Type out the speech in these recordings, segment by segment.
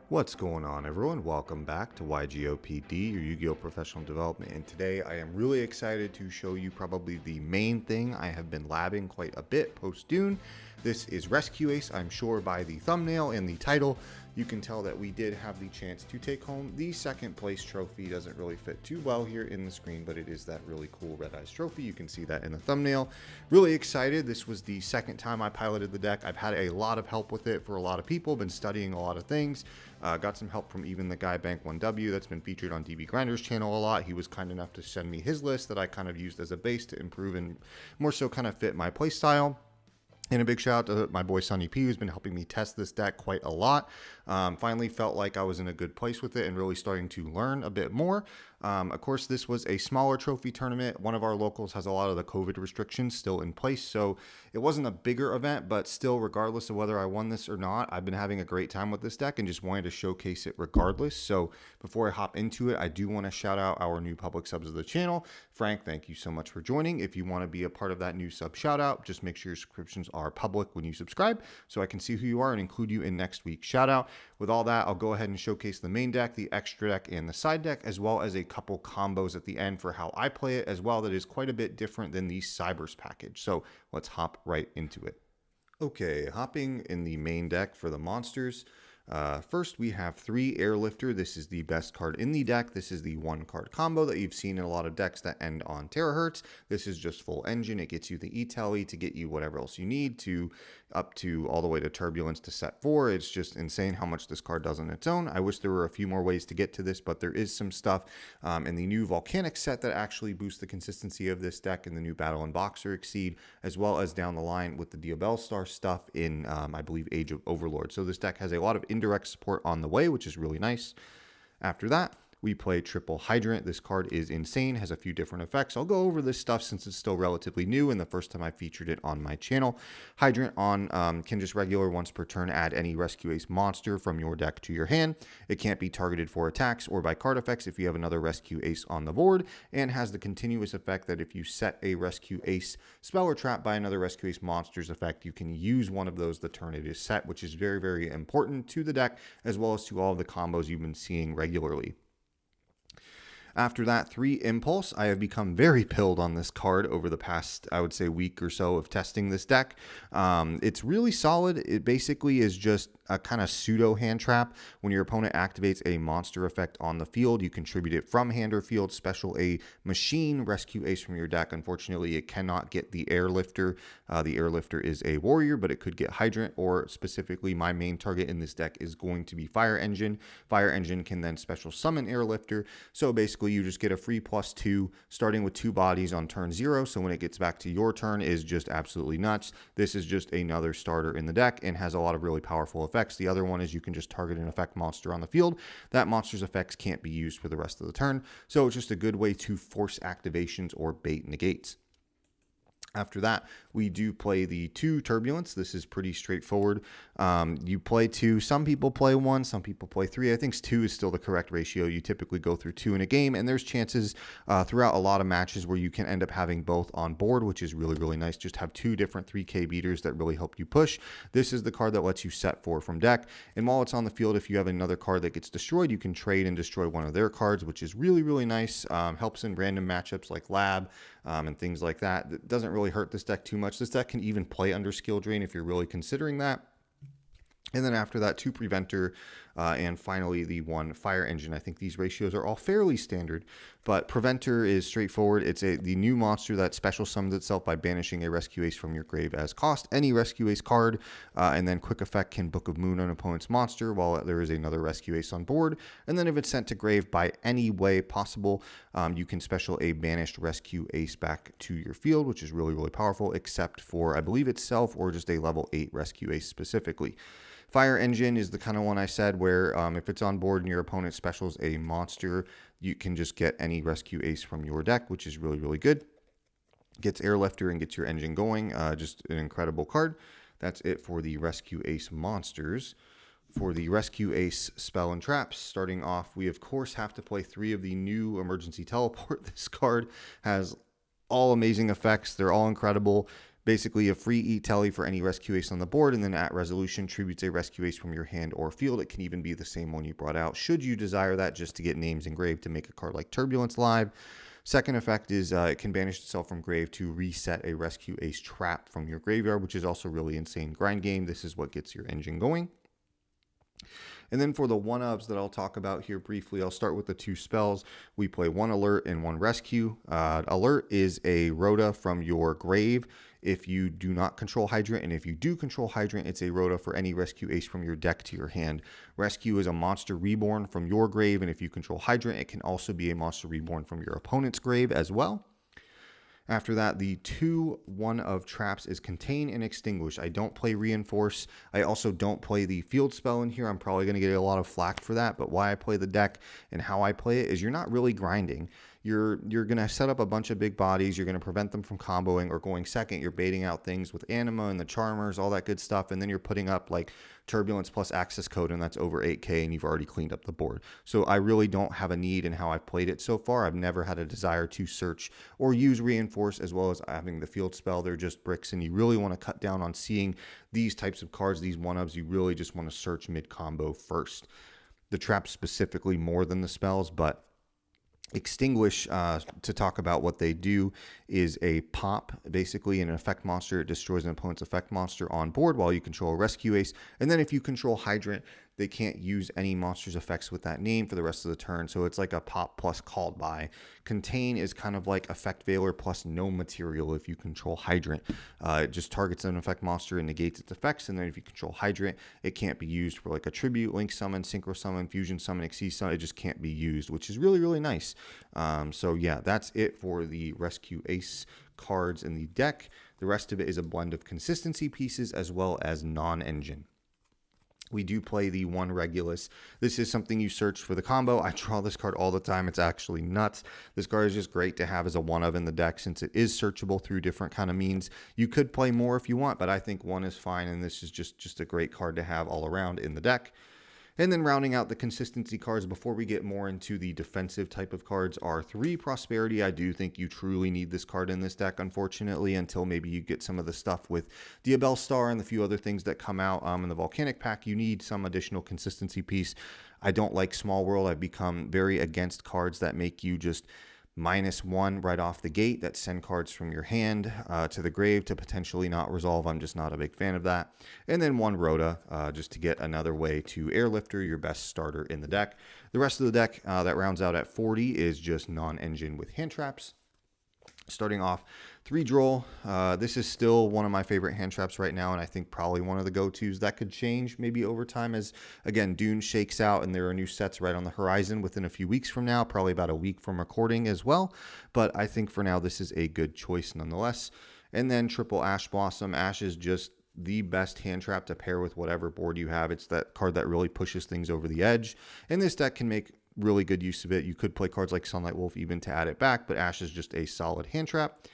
What's going on, everyone? Welcome back to YGOPD, your Yu-Gi-Oh! Professional Development, and today I am really excited to show you probably the main thing I have been labbing quite a bit post-Dune. This is Rescue Ace. I'm sure by the thumbnail and the title, you can tell that we did have the chance to take home the second place trophy. Doesn't really fit too well here in the screen, but it is that really cool Red Eyes trophy. You can see that in the thumbnail. Really excited. This was the second time I piloted the deck. I've had a lot of help with it for a lot of people, been studying a lot of things. Got some help from even the guy Bank1W that's been featured on DB Grinder's channel a lot. He was kind enough to send me his list that I kind of used as a base to improve and more so kind of fit my playstyle. And a big shout out to my boy Sonny P, who's been helping me test this deck quite a lot. Finally felt like I was in a good place with it and really starting to learn a bit more. Of course, this was a smaller trophy tournament. One of our locals has a lot of the COVID restrictions still in place, so it wasn't a bigger event, but still, regardless of whether I won this or not, I've been having a great time with this deck and just wanted to showcase it regardless. So before I hop into it, I do want to shout out our new public subs of the channel. Frank, thank you so much for joining. If you want to be a part of that new sub shout out, just make sure your subscriptions are public when you subscribe so I can see who you are and include you in next week's shout out. With all that, I'll go ahead and showcase the main deck, the extra deck, and the side deck, as well as a couple combos at the end for how I play it as well that is quite a bit different than the Cybers package. So let's hop right into it. Okay, hopping in the main deck for the monsters. First, we have 3 Airlifter. This is the best card in the deck. This is the 1-card combo that you've seen in a lot of decks that end on terahertz. This is just full engine. It gets you the E-Tele to get you whatever else you need to up to all the way to Turbulence to set 4. It's just insane how much this card does on its own. I wish there were a few more ways to get to this, but there is some stuff in the new Volcanic set that actually boosts the consistency of this deck in the new Battle and Boxer Exceed, as well as down the line with the Diabell Star stuff in, I believe, Age of Overlord. So this deck has a lot of indirect support on the way, which is really nice. After that, we play Triple Hydrant. This card is insane, has a few different effects. I'll go over this stuff since it's still relatively new and the first time I featured it on my channel. Hydrant on can just regular once per turn add any Rescue Ace monster from your deck to your hand. It can't be targeted for attacks or by card effects if you have another Rescue Ace on the board, and has the continuous effect that if you set a Rescue Ace spell or trap by another Rescue Ace monster's effect, you can use one of those the turn it is set, which is very, very important to the deck as well as to all of the combos you've been seeing regularly. After that, 3 Impulse. I have become very pilled on this card over the past, I would say, week or so of testing this deck. It's really solid. It basically is just a kind of pseudo hand trap. When your opponent activates a monster effect on the field, you contribute it from hand or field, special a machine Rescue Ace from your deck. Unfortunately, it cannot get the Airlifter. The Airlifter is a warrior, but it could get Hydrant, or specifically my main target in this deck is going to be Fire Engine. Fire Engine can then special summon Airlifter. So basically, you just get a free +2 starting with 2 bodies on turn 0. So when it gets back to your turn is just absolutely nuts. This is just another starter in the deck and has a lot of really powerful effects. The other one is you can just target an effect monster on the field. That monster's effects can't be used for the rest of the turn. So it's just a good way to force activations or bait negates. After that, we do play the 2 Turbulence. This is pretty straightforward. You play 2. Some people play 1. Some people play 3. I think 2 is still the correct ratio. You typically go through 2 in a game, and there's chances throughout a lot of matches where you can end up having both on board, which is really, really nice. Just have 2 different 3K beaters that really help you push. This is the card that lets you set 4 from deck. And while it's on the field, if you have another card that gets destroyed, you can trade and destroy one of their cards, which is really, really nice. Helps in random matchups like Lab and things like that. It doesn't really hurt this deck too much. This deck can even play under Skill Drain if you're really considering that. And then after that, 2 Preventer, and finally the 1 Fire Engine. I think these ratios are all fairly standard, but Preventer is straightforward. It's the new monster that special summons itself by banishing a Rescue Ace from your grave as cost, any Rescue Ace card, and then quick effect can Book of Moon an opponent's monster while there is another Rescue Ace on board. And then if it's sent to grave by any way possible, you can special a banished Rescue Ace back to your field, which is really, really powerful, except for, I believe, itself or just a level 8 Rescue Ace specifically. Fire Engine is the kind of one I said where if it's on board and your opponent specials a monster, you can just get any Rescue Ace from your deck, which is really, really good. Gets Airlifter and gets your engine going. Just an incredible card. That's it for the Rescue Ace monsters. For the Rescue Ace Spell and Traps, starting off, we of course have to play 3 of the new Emergency Teleport. This card has all amazing effects. They're all incredible. Basically, a free eat telly for any rescue ace on the board, and then at resolution, tributes a rescue ace from your hand or field. It can even be the same one you brought out, should you desire that, just to get names engraved to make a card like Turbulence live. Second effect is it can banish itself from grave to reset a rescue ace trap from your graveyard, which is also really insane grind game. This is what gets your engine going. And then for the one-ups that I'll talk about here briefly, I'll start with the 2 spells. We play 1 alert and 1 rescue. Alert is a Rhoda from your grave if you do not control Hydrant, and if you do control Hydrant, it's a Rhoda for any rescue ace from your deck to your hand. Rescue is a monster reborn from your grave, and if you control Hydrant, it can also be a monster reborn from your opponent's grave as well. After that, the 2 one-of traps is Contain and Extinguish. I don't play Reinforce. I also don't play the field spell in here. I'm probably going to get a lot of flack for that, but why I play the deck and how I play it is you're not really grinding. You're going to set up a bunch of big bodies. You're going to prevent them from comboing or going second. You're baiting out things with Anima and the Charmers, all that good stuff, and then you're putting up like Turbulence plus Access Code, and that's over 8k, and you've already cleaned up the board. So I really don't have a need in how I've played it so far. I've never had a desire to search or use Reinforce, as well as having the field spell. They're just bricks, and you really want to cut down on seeing these types of cards, these one-ups. You really just want to search mid-combo first. The traps specifically more than the spells, but Extinguish, to talk about what they do, is a pop, basically an effect monster. It destroys an opponent's effect monster on board while you control a rescue ace. And then if you control Hydrant, they can't use any monster's effects with that name for the rest of the turn. So it's like a pop plus called by. Contain is kind of like Effect Veiler plus no material if you control Hydrant. It just targets an effect monster and negates its effects. And then if you control Hydrant, it can't be used for like a tribute, link summon, synchro summon, fusion summon, exceed summon. It just can't be used, which is really, really nice. So yeah, that's it for the rescue ace cards in the deck. The rest of it is a blend of consistency pieces as well as non-engine. We do play the 1 Regulus. This is something you search for the combo. I draw this card all the time. It's actually nuts. This card is just great to have as a one-of in the deck since it is searchable through different kind of means. You could play more if you want, but I think 1 is fine, and this is just a great card to have all around in the deck. And then rounding out the consistency cards before we get more into the defensive type of cards are 3 Prosperity. I do think you truly need this card in this deck, unfortunately, until maybe you get some of the stuff with Diabell Star and the few other things that come out in the Volcanic pack. You need some additional consistency piece. I don't like Small World. I've become very against cards that make you just -1 right off the gate, that send cards from your hand to the grave to potentially not resolve. I'm just not a big fan of that. And then 1 Rhoda, just to get another way to Airlifter, your best starter in the deck. The rest of the deck that rounds out at 40 is just non-engine with hand traps. Starting off, 3 Droll. This is still one of my favorite hand traps right now, and I think probably one of the go-tos. That could change maybe over time as, again, Dune shakes out and there are new sets right on the horizon within a few weeks from now, probably about a week from recording as well. But I think for now, this is a good choice nonetheless. And then triple Ash Blossom. Ash is just the best hand trap to pair with whatever board you have. It's that card that really pushes things over the edge, and this deck can make really good use of it. You could play cards like Sunlight Wolf even to add it back, but Ash is just a solid hand trap.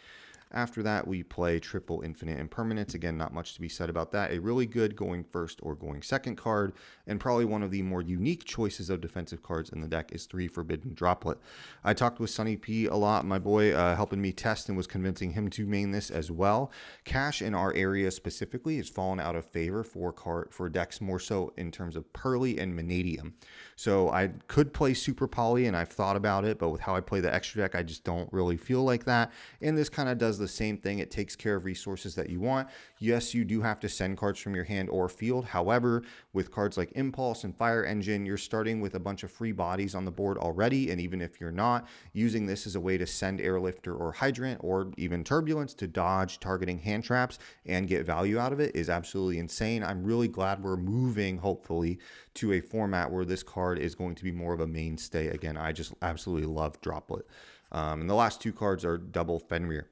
After that, we play triple Infinite Impermanence. Again, not much to be said about that. A really good going first or going second card, and probably one of the more unique choices of defensive cards in the deck is 3 Forbidden Droplet. I talked with Sunny P a lot, my boy, helping me test, and was convincing him to main this as well. Cash in our area specifically has fallen out of favor for decks more so in terms of Pearly and Vanadium. So I could play Super Poly, and I've thought about it, but with how I play the extra deck, I just don't really feel like that. And this kind of does the same thing. It takes care of resources that you want. Yes, you do have to send cards from your hand or field. However, with cards like Impulse and Fire Engine, you're starting with a bunch of free bodies on the board already. And even if you're not, using this as a way to send Airlifter or Hydrant or even Turbulence to dodge targeting hand traps and get value out of it is absolutely insane. I'm really glad we're moving, hopefully, to a format where this card is going to be more of a mainstay. Again, I just absolutely love Droplet. And the last 2 cards are double Fenrir.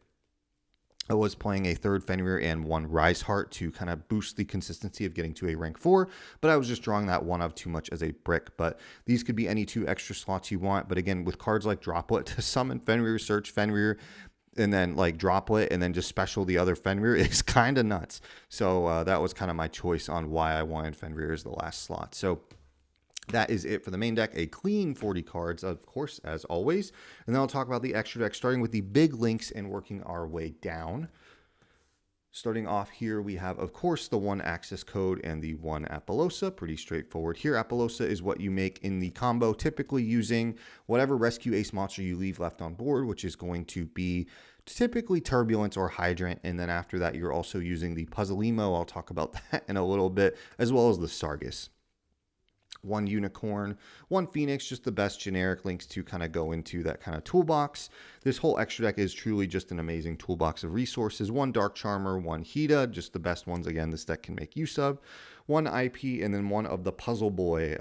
I was playing a 3rd Fenrir and 1 Rise Heart to kind of boost the consistency of getting to a rank 4, but I was just drawing that 1 of too much as a brick. But these could be any 2 extra slots you want. But again, with cards like Droplet, to summon Fenrir, search Fenrir, and then like Droplet, and then just special the other Fenrir is kind of nuts. So that was kind of my choice on why I wanted Fenrir as the last slot. So that is it for the main deck. A clean 40 cards, of course, as always. And then I'll talk about the extra deck, starting with the big links and working our way down. Starting off here, we have, of course, the 1 access code and the 1 Appaloosa. Pretty straightforward here. Appaloosa is what you make in the combo, typically using whatever Rescue Ace monster you leave left on board, which is going to be typically Turbulence or Hydrant. And then after that, you're also using the Puzzlemo. I'll talk about that in a little bit, as well as the Sargus. 1 Unicorn, 1 Phoenix, just the best generic links to kind of go into that kind of toolbox. This whole extra deck is truly just an amazing toolbox of resources. 1 Dark Charmer, 1 Hida, just the best ones, again, this deck can make use of. 1 IP, and then 1 of the Puzzle Boy.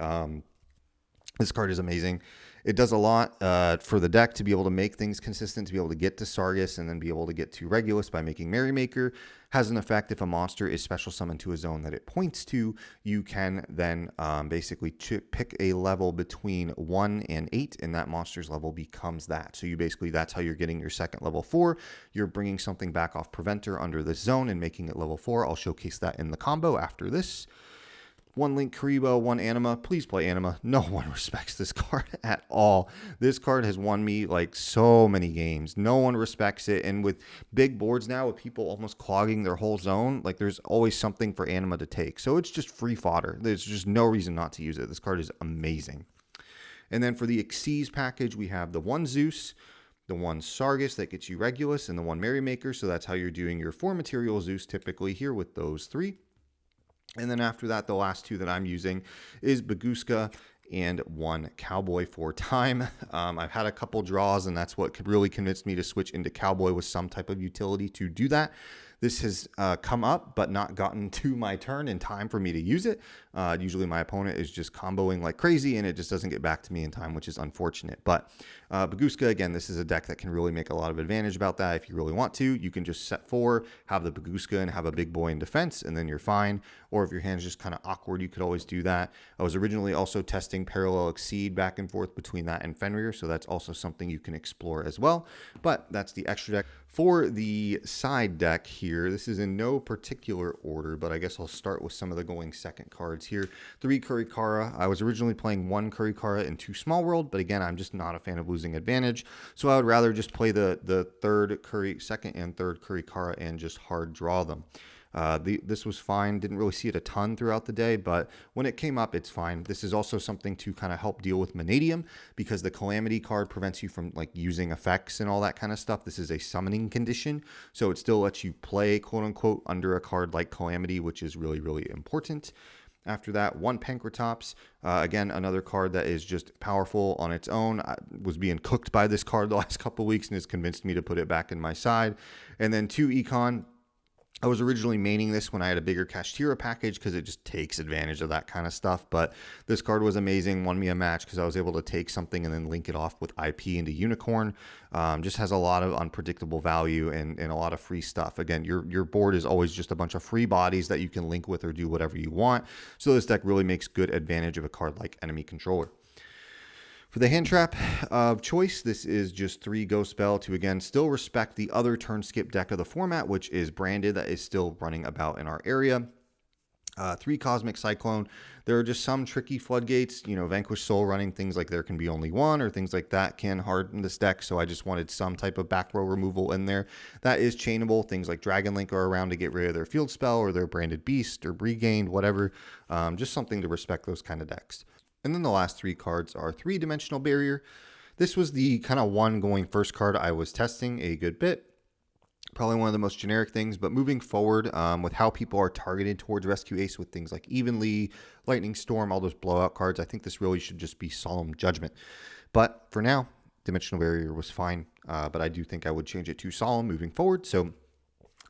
This card is amazing. It does a lot for the deck to be able to make things consistent, to be able to get to Sargus and then be able to get to Regulus by making Merrymaker. Has an effect if a monster is special summoned to a zone that it points to, you can then basically pick a level between 1 and 8, and that monster's level becomes that. So you basically, that's how you're getting your second level 4. You're bringing something back off Preventer under this zone and making it level 4. I'll showcase that in the combo after this. 1 Link Karibo, 1 Anima. Please play Anima. No one respects this card at all. This card has won me like so many games. No one respects it. And with big boards now, with people almost clogging their whole zone, like there's always something for Anima to take. So it's just free fodder. There's just no reason not to use it. This card is amazing. And then for the Xyz package, we have the 1 Zeus, the 1 Sargus that gets you Regulus, and the 1 Merrymaker. So that's how you're doing your 4 material Zeus typically here with those 3. And then after that, the last 2 that I'm using is Baguska and 1 Cowboy for time. I've had a couple draws, and that's what really convinced me to switch into Cowboy with some type of utility to do that. This has come up, but not gotten to my turn in time for me to use it. Usually my opponent is just comboing like crazy, and it just doesn't get back to me in time, which is unfortunate. But Baguska, again, this is a deck that can really make a lot of advantage about that. If you really want to, you can just set 4, have the Baguska, and have a big boy in defense, and then you're fine. Or if your hand's just kind of awkward, you could always do that. I was originally also testing Parallel Exceed back and forth between that and Fenrir, so that's also something you can explore as well. But that's the extra deck. For the side deck here, this is in no particular order, but I guess I'll start with some of the going second cards here. 3 Kurikara. I was originally playing 1 Kurikara and 2 Small World, but again, I'm just not a fan of losing advantage, so I would rather just play the second and third Kurikara and just hard draw them. This was fine. Didn't really see it a ton throughout the day, but when it came up, it's fine. This is also something to kind of help deal with Manadium, because the Calamity card prevents you from like using effects and all that kind of stuff. This is a summoning condition, so it still lets you play quote unquote under a card like Calamity, which is really, really important. After that, 1 Pankratops. Again, another card that is just powerful on its own. I was being cooked by this card the last couple of weeks, and it's convinced me to put it back in my side. And then 2 Econ. I was originally maining this when I had a bigger Kashtira package because it just takes advantage of that kind of stuff. But this card was amazing, won me a match because I was able to take something and then link it off with IP into Unicorn. Just has a lot of unpredictable value and a lot of free stuff. Again, your board is always just a bunch of free bodies that you can link with or do whatever you want. So this deck really makes good advantage of a card like Enemy Controller. For the hand trap of choice, this is just 3 Ghost Spell to, again, still respect the other turn skip deck of the format, which is Branded, that is still running about in our area. 3 Cosmic Cyclone. There are just some tricky floodgates, Vanquish Soul running things like There Can Be Only One or things like that can harden this deck, so I just wanted some type of back row removal in there. That is chainable. Things like Dragon Link are around to get rid of their field spell or their Branded Beast or Regained, whatever. Just something to respect those kind of decks. And then the last 3 cards are 3-Dimensional Barrier. This was the kind of one going first card I was testing a good bit. Probably one of the most generic things, but moving forward with how people are targeted towards Rescue Ace with things like Evenly, Lightning Storm, all those blowout cards, I think this really should just be Solemn Judgment. But for now, Dimensional Barrier was fine, but I do think I would change it to Solemn moving forward. So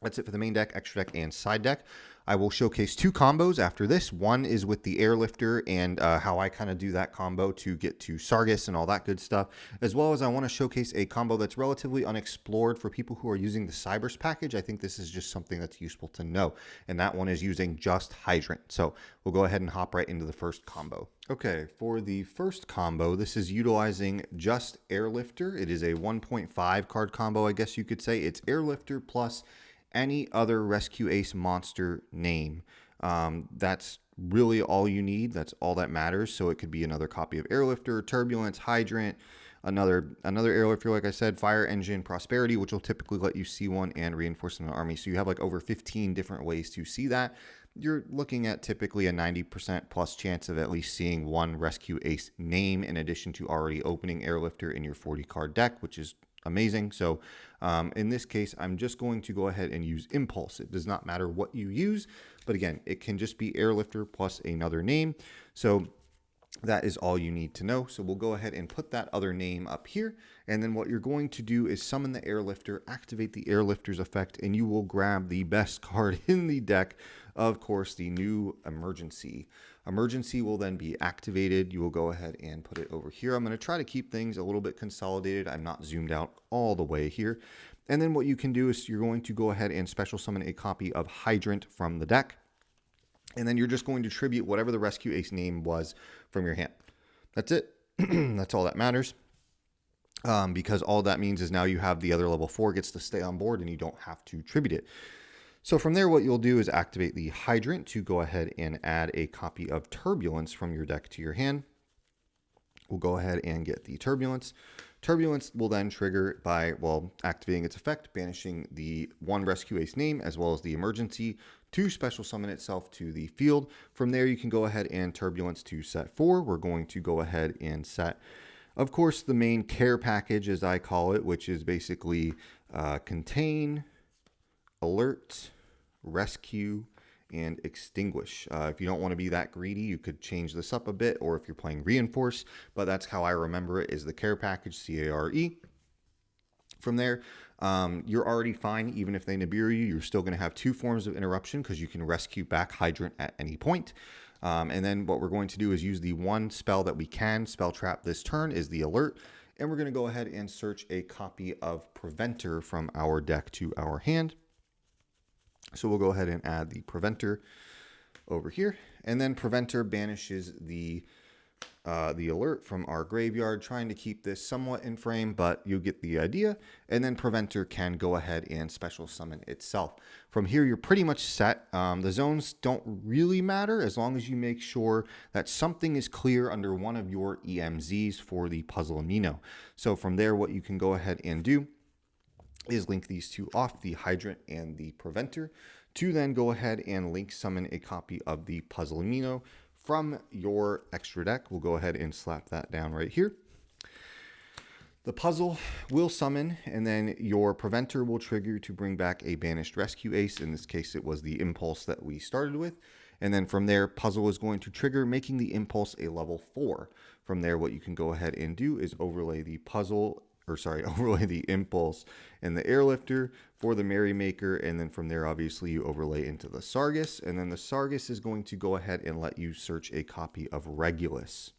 that's it for the main deck, extra deck, and side deck. I will showcase 2 combos after this. One is with the Airlifter and how I kind of do that combo to get to Sargus and all that good stuff, as well as I want to showcase a combo that's relatively unexplored for people who are using the Cybers package. I think this is just something that's useful to know, and that one is using just Hydrant. So we'll go ahead and hop right into the first combo. Okay, for the first combo, this is utilizing just Airlifter. It is a 1.5 card combo, I guess you could say. It's Airlifter plus any other Rescue Ace monster name. That's really all you need. That's all that matters. So it could be another copy of Airlifter, Turbulence, Hydrant, Another airlifter, like I said, Fire Engine Prosperity, which will typically let you see one, and Reinforcement Army. So you have like over 15 different ways to see that. You're looking at typically a 90% plus chance of at least seeing one Rescue Ace name in addition to already opening airlifter in your 40 card deck, which is amazing. So in this case, I'm just going to go ahead and use Impulse. It does not matter what you use, but again, it can just be airlifter plus another name. So that is all you need to know. So we'll go ahead and put that other name up here. And then what you're going to do is summon the airlifter, activate the airlifter's effect, and you will grab the best card in the deck. Of course, the new Emergency. Emergency will then be activated. You will go ahead and put it over here. I'm going to try to keep things a little bit consolidated. I'm not zoomed out all the way here. And then what you can do is you're going to go ahead and special summon a copy of Hydrant from the deck. And then you're just going to tribute whatever the Rescue Ace name was from your hand. That's it. That's all that matters. Because all that means is now you have the other level 4 gets to stay on board and you don't have to tribute it. So from there, what you'll do is activate the Hydrant to go ahead and add a copy of Turbulence from your deck to your hand. We'll go ahead and get the Turbulence. Turbulence will then trigger by, well, activating its effect, banishing the one Rescue Ace name as well as the Emergency to special summon itself to the field. From there, you can go ahead and Turbulence to set 4. We're going to go ahead and set, of course, the main care package, as I call it, which is basically Contain, Alert, Rescue, and Extinguish. If you don't want to be that greedy, you could change this up a bit, or if you're playing Reinforce, but that's how I remember it, is the care package, C-A-R-E. From there, you're already fine. Even if they Nibiru you, you're still going to have 2 forms of interruption because you can rescue back Hydrant at any point. And then what we're going to do is use the one spell that we can spell trap this turn is the Alert. And we're going to go ahead and search a copy of Preventer from our deck to our hand. So we'll go ahead and add the Preventer over here. And then Preventer banishes the Alert from our graveyard, trying to keep this somewhat in frame, but you get the idea. And then Preventer can go ahead and special summon itself. From here, you're pretty much set. The zones don't really matter as long as you make sure that something is clear under one of your EMZs for the Puzzle Amino. So from there, what you can go ahead and do is link these two off, the Hydrant and the Preventer, to then go ahead and link summon a copy of the Puzzle Amino from your extra deck. We'll go ahead and slap that down right here. The puzzle will summon, and then your Preventer will trigger to bring back a banished Rescue Ace. In this case, it was the Impulse that we started with. And then from there, puzzle is going to trigger, making the Impulse a level 4. From there, what you can go ahead and do is overlay the overlay the Impulse and the Airlifter for the Merrymaker, and then from there, obviously, you overlay into the Sargus, and then the Sargus is going to go ahead and let you search a copy of Regulus.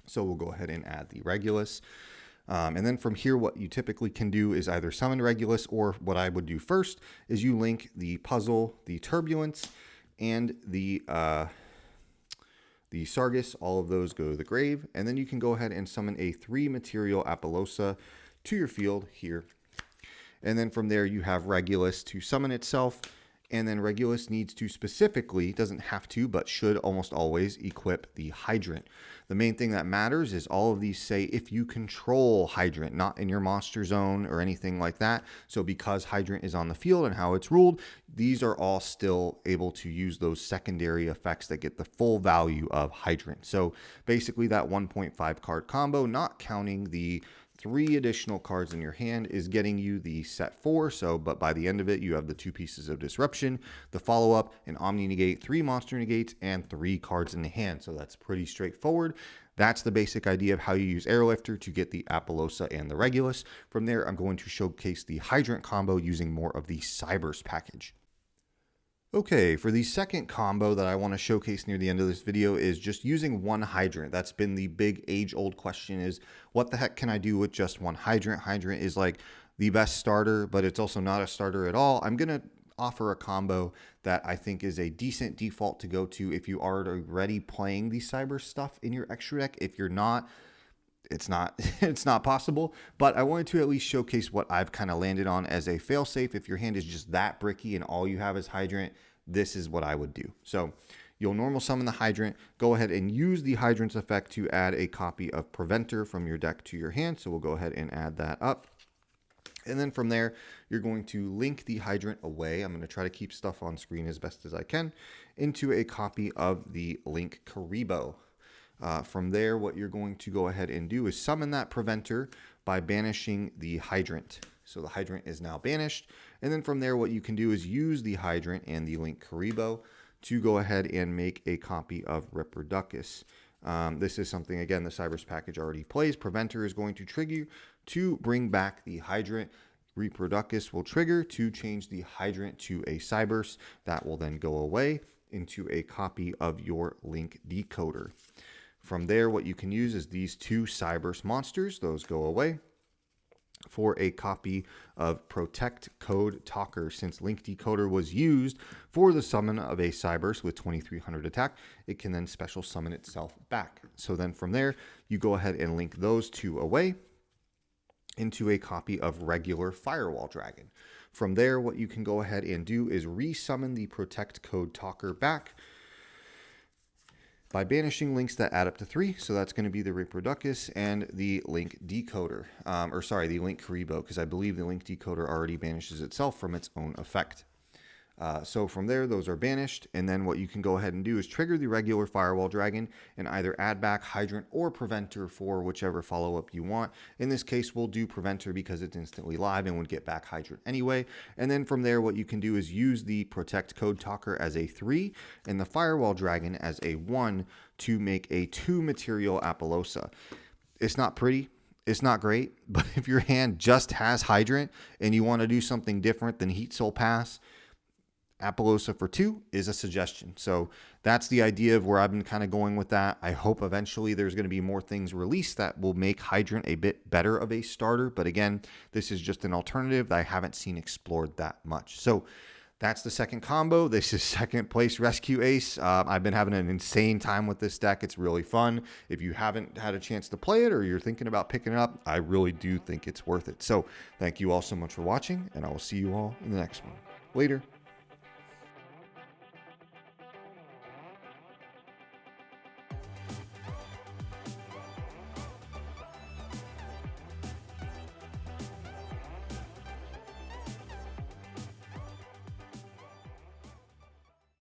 So we'll go ahead and add the Regulus. And then from here, what you typically can do is either summon Regulus, or what I would do first is you link the puzzle, the Turbulence, and the Sargus. All of those go to the grave, and then you can go ahead and summon a 3-material Apollosa to your field here. And then from there, you have Regulus to summon itself, and then Regulus needs to specifically, doesn't have to, but should almost always equip the Hydrant. The main thing that matters is all of these say if you control Hydrant, not in your monster zone or anything like that. So because Hydrant is on the field and how it's ruled, these are all still able to use those secondary effects that get the full value of Hydrant. So basically that 1.5 card combo, not counting the 3 additional cards in your hand, is getting you the set 4. So, but by the end of it, you have the 2 pieces of Disruption, the follow-up, an Omni Negate, 3 monster negates, and 3 cards in the hand. So that's pretty straightforward. That's the basic idea of how you use Airlifter to get the Apollosa and the Regulus. From there, I'm going to showcase the Hydrant combo using more of the Cybers package. Okay, for the second combo that I want to showcase near the end of this video is just using one Hydrant. That's been the big age-old question, is what the heck can I do with just one Hydrant? Hydrant is like the best starter, but it's also not a starter at all. I'm going to offer a combo that I think is a decent default to go to if you are already playing the Cyber stuff in your extra deck. If you're not, it's not possible, but I wanted to at least showcase what I've kind of landed on as a failsafe. If your hand is just that bricky and all you have is Hydrant, this is what I would do. So you'll normal summon the Hydrant, go ahead and use the Hydrant's effect to add a copy of Preventer from your deck to your hand. So we'll go ahead and add that up. And then from there, you're going to link the Hydrant away. I'm going to try to keep stuff on screen as best as I can into a copy of the Link Karibo. From there, what you're going to go ahead and do is summon that Preventer by banishing the Hydrant. So the Hydrant is now banished. And then from there, what you can do is use the Hydrant and the Link Karibo to go ahead and make a copy of Reproducus. This is something, again, the Cybers package already plays. Preventer is going to trigger to bring back the Hydrant. Reproducus will trigger to change the Hydrant to a Cybers. That will then go away into a copy of your Link Decoder. From there, what you can use is these two Cybers monsters. Those go away for a copy of Protect Code Talker. Since Link Decoder was used for the summon of a Cybers with 2300 attack, it can then special summon itself back. So then from there, you go ahead and link those two away into a copy of regular Firewall Dragon. From there, what you can go ahead and do is resummon the Protect Code Talker back by banishing links that add up to 3. So that's going to be the Reproducus and the Link Decoder, the Link Karibo, because I believe the Link Decoder already banishes itself from its own effect. So from there, those are banished. And then what you can go ahead and do is trigger the regular Firewall Dragon and either add back Hydrant or Preventer for whichever follow-up you want. In this case, we'll do Preventer because it's instantly live and would get back Hydrant anyway. And then from there, what you can do is use the Protect Code Talker as a 3 and the Firewall Dragon as a 1 to make a 2 material Apollousa. It's not pretty. It's not great, but if your hand just has Hydrant and you want to do something different than Heat Soul Pass, Apollousa for 2 is a suggestion. So that's the idea of where I've been kind of going with that. I hope eventually there's going to be more things released that will make Hydrant a bit better of a starter. But again, this is just an alternative that I haven't seen explored that much. So that's the second combo. This is second place Rescue Ace. I've been having an insane time with this deck. It's really fun. If you haven't had a chance to play it or you're thinking about picking it up, I really do think it's worth it. So thank you all so much for watching, and I will see you all in the next one. Later.